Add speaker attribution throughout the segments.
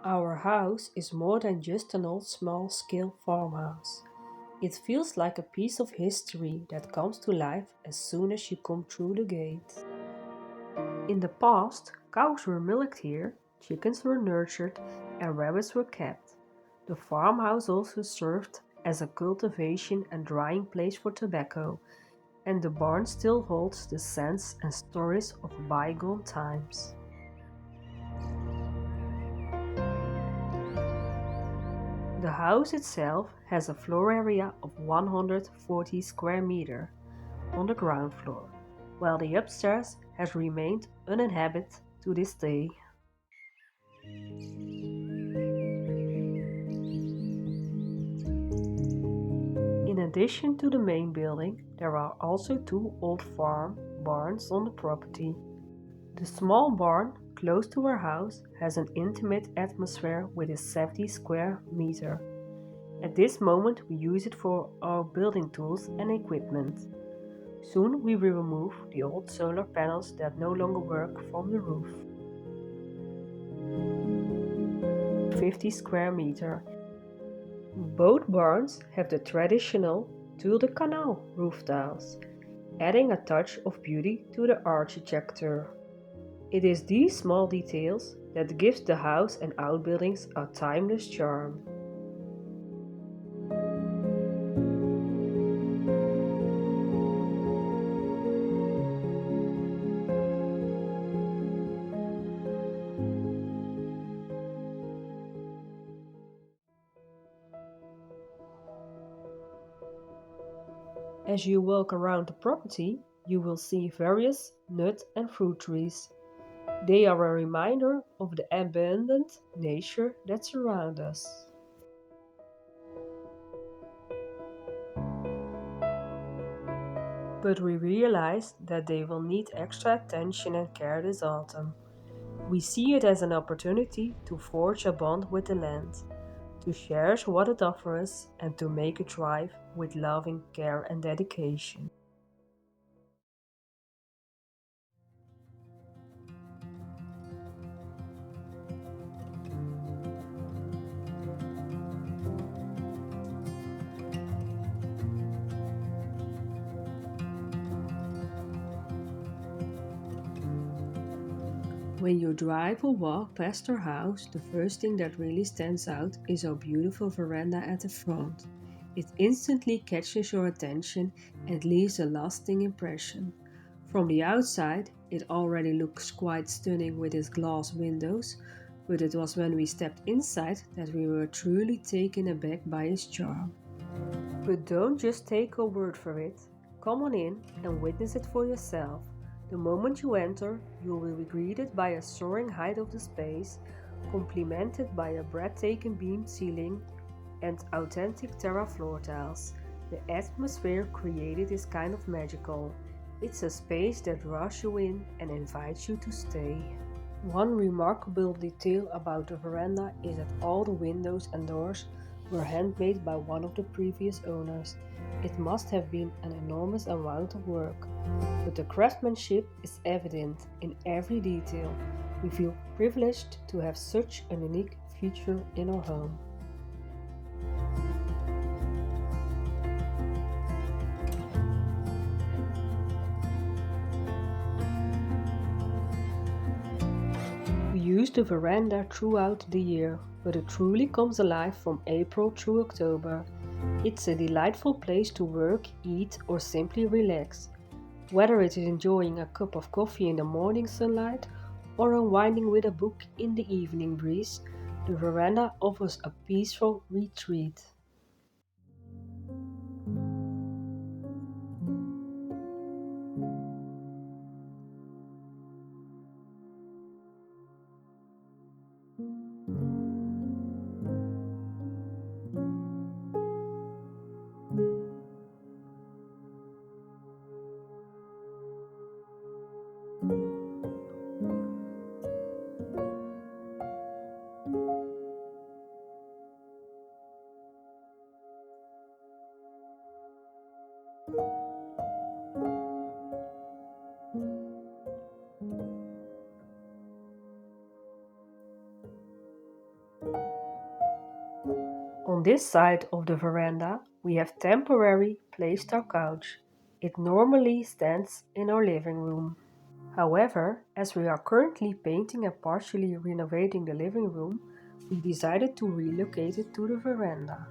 Speaker 1: Our house is more than just an old small-scale farmhouse. It feels like a piece of history that comes to life as soon as you come through the gate. In the past, cows were milked here, chickens were nurtured, and rabbits were kept. The farmhouse also served as a cultivation and drying place for tobacco, and the barn still holds the scents and stories of bygone times. The house itself has a floor area of 140 square meters on the ground floor, while the upstairs has remained uninhabited to this day. In addition to the main building, there are also two old farm barns on the property. The small barn close to our house has an intimate atmosphere with its 70 square meter. At this moment we use it for our building tools and equipment. Soon we will remove the old solar panels that no longer work from the roof. 50 square meter. Both barns have the traditional Tour de Canal roof tiles, adding a touch of beauty to the architecture. It is these small details that gives the house and outbuildings a timeless charm. As you walk around the property, you will see various nut and fruit trees. They are a reminder of the abundant nature that surrounds us. But we realize that they will need extra attention and care this autumn. We see it as an opportunity to forge a bond with the land, to cherish what it offers, and to make it thrive with loving care and dedication. When you drive or walk past our house, the first thing that really stands out is our beautiful veranda at the front. It instantly catches your attention and leaves a lasting impression. From the outside, it already looks quite stunning with its glass windows, but it was when we stepped inside that we were truly taken aback by its charm. But don't just take our word for it. Come on in and witness it for yourself. The moment you enter, you will be greeted by a soaring height of the space, complemented by a breathtaking beamed ceiling and authentic terra floor tiles. The atmosphere created is kind of magical. It's a space that draws you in and invites you to stay. One remarkable detail about the veranda is that all the windows and doors were handmade by one of the previous owners. It must have been an enormous amount of work, but the craftsmanship is evident in every detail. We feel privileged to have such a unique feature in our home. We use the veranda throughout the year, but it truly comes alive from April through October. It's a delightful place to work, eat, or simply relax. Whether it is enjoying a cup of coffee in the morning sunlight or unwinding with a book in the evening breeze, the veranda offers a peaceful retreat. On this side of the veranda, we have temporarily placed our couch. It normally stands in our living room. However, as we are currently painting and partially renovating the living room, we decided to relocate it to the veranda.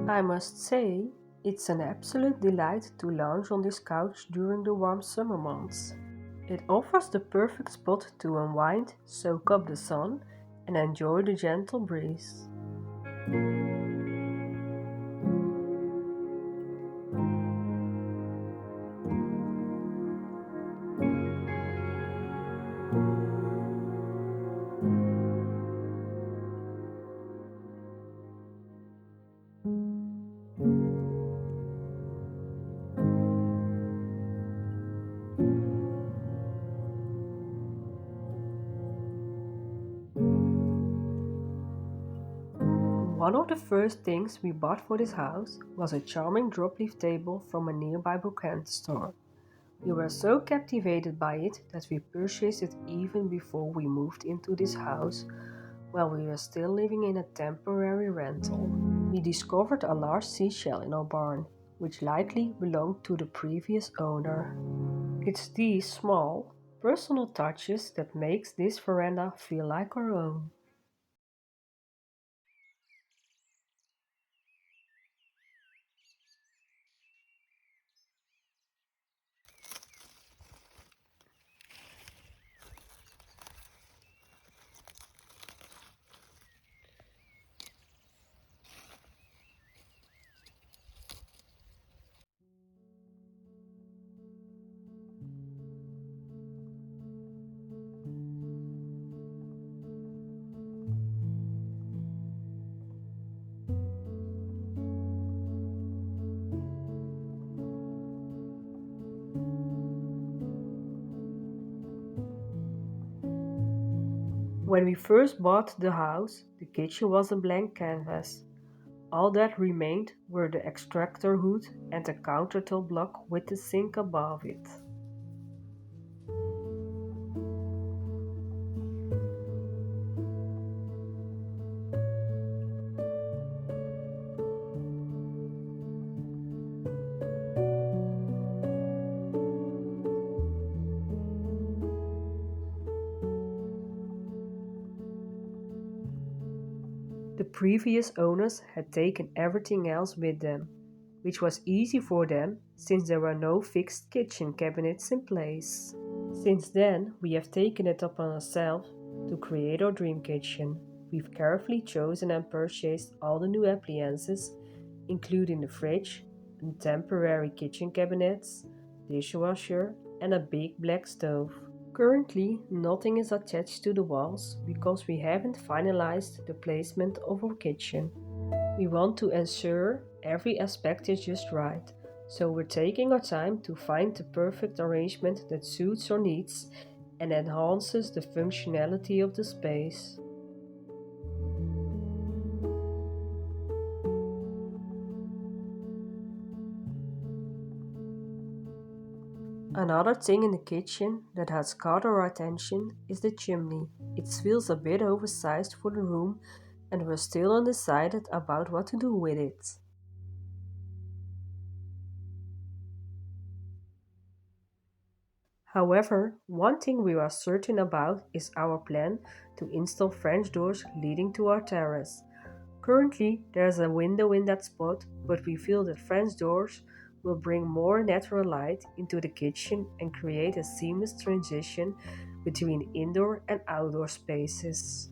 Speaker 1: I must say, it's an absolute delight to lounge on this couch during the warm summer months. It offers the perfect spot to unwind, soak up the sun, and enjoy the gentle breeze. One of the first things we bought for this house was a charming drop-leaf table from a nearby bouquet store. We were so captivated by it that we purchased it even before we moved into this house while we were still living in a temporary rental. We discovered a large seashell in our barn, which likely belonged to the previous owner. It's these small, personal touches that makes this veranda feel like our own. When we first bought the house, the kitchen was a blank canvas. All that remained were the extractor hood and a countertop block with the sink above it. The previous owners had taken everything else with them, which was easy for them since there were no fixed kitchen cabinets in place. Since then, we have taken it upon ourselves to create our dream kitchen. We've carefully chosen and purchased all the new appliances, including the fridge, and temporary kitchen cabinets, dishwasher, and a big black stove. Currently, nothing is attached to the walls because we haven't finalized the placement of our kitchen. We want to ensure every aspect is just right, so we're taking our time to find the perfect arrangement that suits our needs and enhances the functionality of the space. Another thing in the kitchen that has caught our attention is the chimney. It feels a bit oversized for the room and we're still undecided about what to do with it. However, one thing we are certain about is our plan to install French doors leading to our terrace. Currently, there's a window in that spot, but we feel that French doors will bring more natural light into the kitchen and create a seamless transition between indoor and outdoor spaces.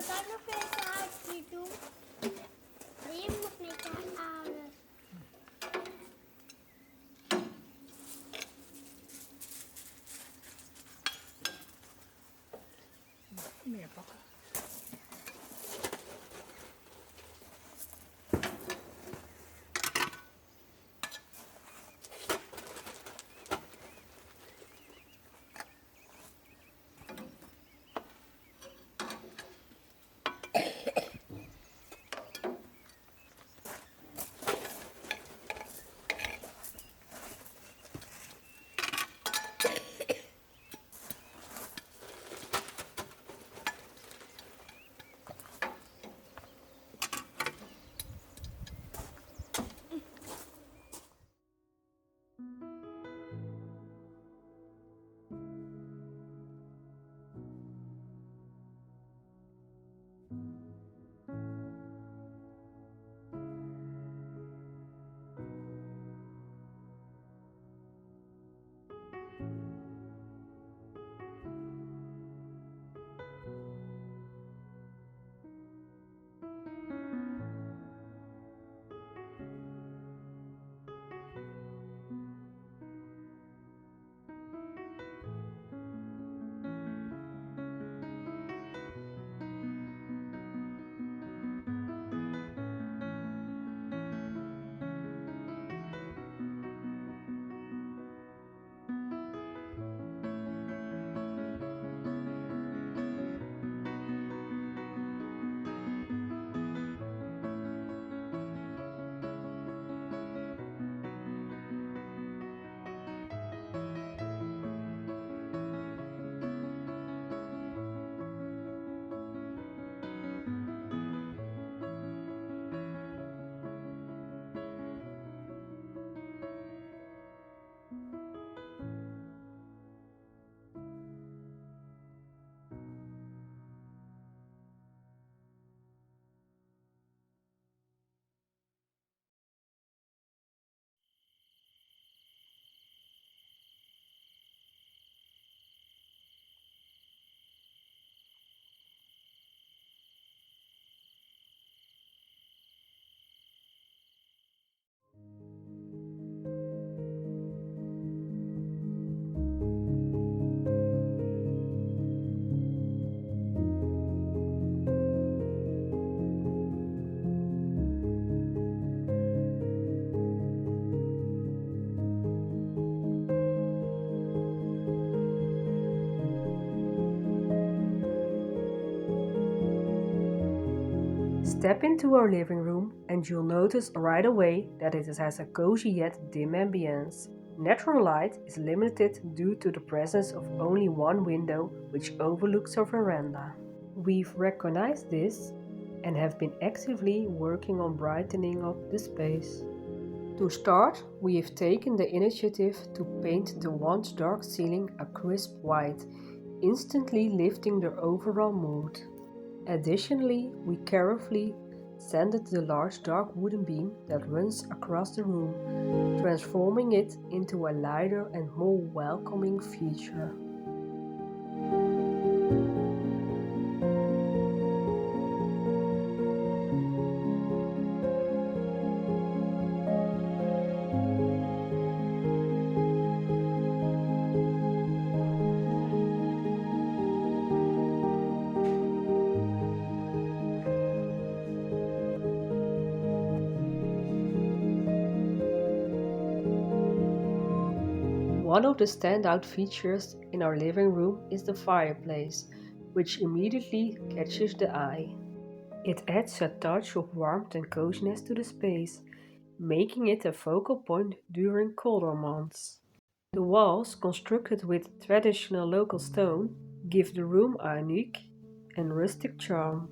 Speaker 2: dat nog even huisje doen? Je moet met je ouders.
Speaker 3: Meer pakken.
Speaker 1: Step into our living room and you'll notice right away that it has a cozy yet dim ambience. Natural light is limited due to the presence of only one window which overlooks our veranda. We've recognized this and have been actively working on brightening up the space. To start, we have taken the initiative to paint the once dark ceiling a crisp white, instantly lifting the overall mood. Additionally, we carefully sanded the large dark wooden beam that runs across the room, transforming it into a lighter and more welcoming feature. One of the standout features in our living room is the fireplace, which immediately catches the eye. It adds a touch of warmth and coziness to the space, making it a focal point during colder months. The walls, constructed with traditional local stone, give the room a unique and rustic charm.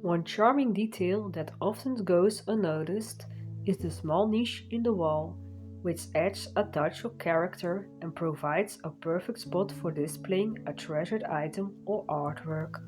Speaker 1: One charming detail that often goes unnoticed is the small niche in the wall, which adds a touch of character and provides a perfect spot for displaying a treasured item or artwork.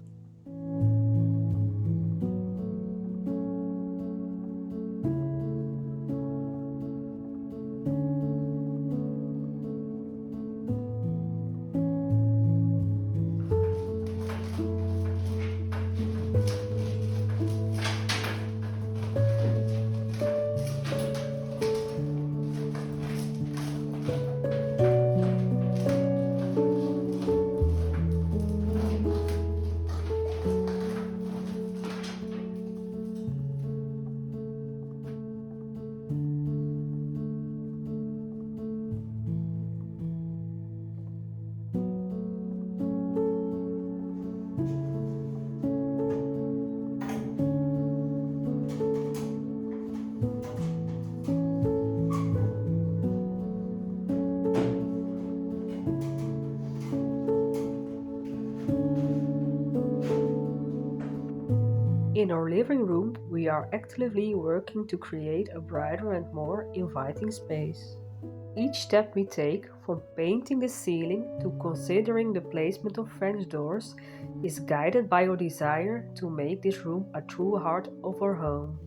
Speaker 1: our living room, we are actively working to create a brighter and more inviting space. Each step we take, from painting the ceiling to considering the placement of French doors, is guided by our desire to make this room a true heart of our home.